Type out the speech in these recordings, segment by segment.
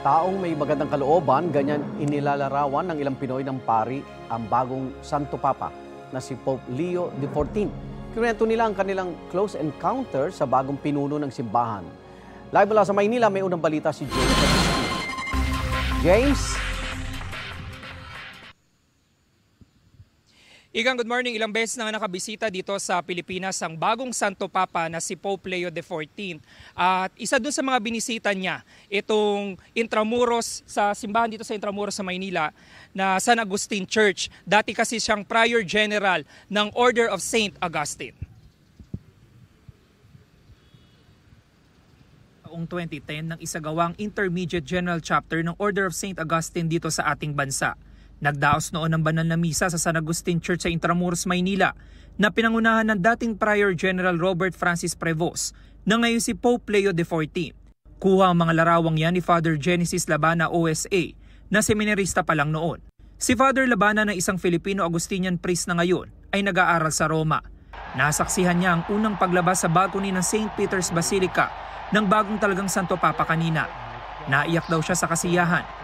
Taong may magandang kalooban, ganyan inilalarawan ng ilang Pinoy ng pari ang bagong Santo Papa na si Pope Leo XIV. Kinuwento nila ang kanilang close encounter sa bagong pinuno ng simbahan. Live mula sa Maynila, may unang balita si James. James? Igang, good morning. Ilang beses na nakabisita dito sa Pilipinas ang bagong Santo Papa na si Pope Leo XIV. At isa dun sa mga binisita niya, itong Intramuros, sa simbahan dito sa Intramuros sa Maynila, na San Agustin Church. Dati kasi siyang Prior General ng Order of St. Augustine. Taong 2010 nang isagawang Intermediate General Chapter ng Order of St. Augustine dito sa ating bansa. Nagdaos noon ng banal na misa sa San Agustin Church sa Intramuros, Maynila na pinangunahan ng dating Prior General Robert Francis Prevost na ngayon si Pope Leo XIV. Kuha ang mga larawang yan ni Father Genesis Labana OSA na seminarista pa lang noon. Si Father Labana na isang Filipino Agustinian priest na ngayon ay nag-aaral sa Roma. Nasaksihan niya ang unang paglabas sa balcony ng St. Peter's Basilica ng bagong talagang Santo Papa kanina. Naiyak daw siya sa kasiyahan.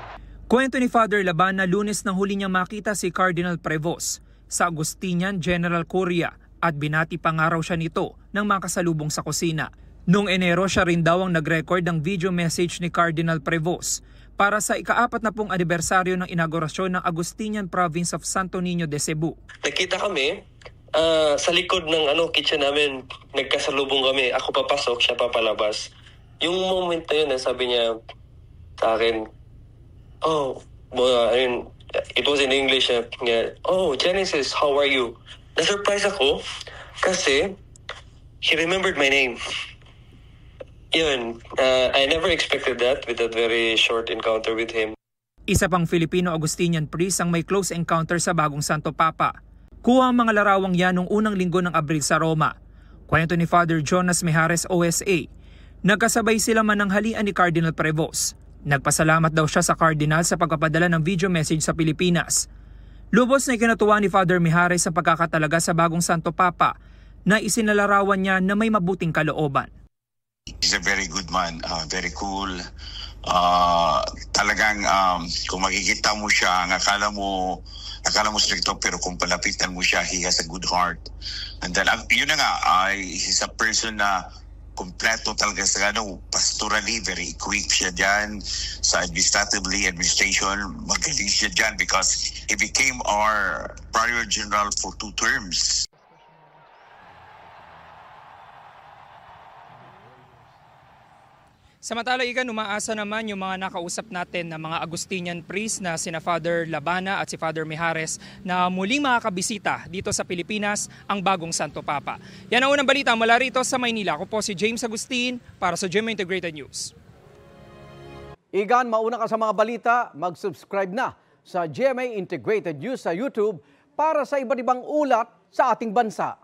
Kwento ni Father Labana, Lunes nang huli niyang makita si Cardinal Prevost sa Agustinian General Curia at binati pa nga raw siya nito nang makasalubong sa kusina. Noong Enero siya rin daw ang nag-record ng video message ni Cardinal Prevost para sa ika-40 anibersaryo ng inaugurasyon ng Agustinian Province of Santo Niño de Cebu. Nakita kami sa likod ng kitchen namin, nagkasalubong kami. Ako papasok, siya papalabas. Yung moment na yun, sabi niya sa akin, it was in English. Oh, Genesis, how are you? Na-surprise ako kasi he remembered my name. Yun, I never expected that with that very short encounter with him. Isa pang Filipino Agustinian priest ang may close encounter sa bagong Santo Papa. Kuha ang mga larawang yan noong unang linggo ng Abril sa Roma. Kwento ni Father Jonas Mijares OSA, nagkasabay sila mananghalian ni Cardinal Prevost. Nagpasalamat daw siya sa Cardinal sa pagpapadala ng video message sa Pilipinas. Lubos na ikinatuwa ni Father Mijares sa pagkakatalaga sa bagong Santo Papa na isinalarawan niya na may mabuting kalooban. He's a very good man, very cool. Talagang kung makikita mo siya, akala mo stricto, pero kung palapitan mo siya, he has a good heart. And then, yun na nga, he's a person na kompleto talaga sa pastorally, very equipped siya dyan. Sa administration, magaling siya dyan because he became our Prior General for 2 terms. Samantala, Igan, umaasa naman yung mga nakausap natin na mga Agustinian priest na sina Father Labana at si Father Mijares na muling makakabisita dito sa Pilipinas ang bagong Santo Papa. Yan ang unang balita mula rito sa Maynila. Ako po si James Agustin para sa GMA Integrated News. Igan, mauna ka sa mga balita, mag-subscribe na sa GMA Integrated News sa YouTube para sa iba't ibang ulat sa ating bansa.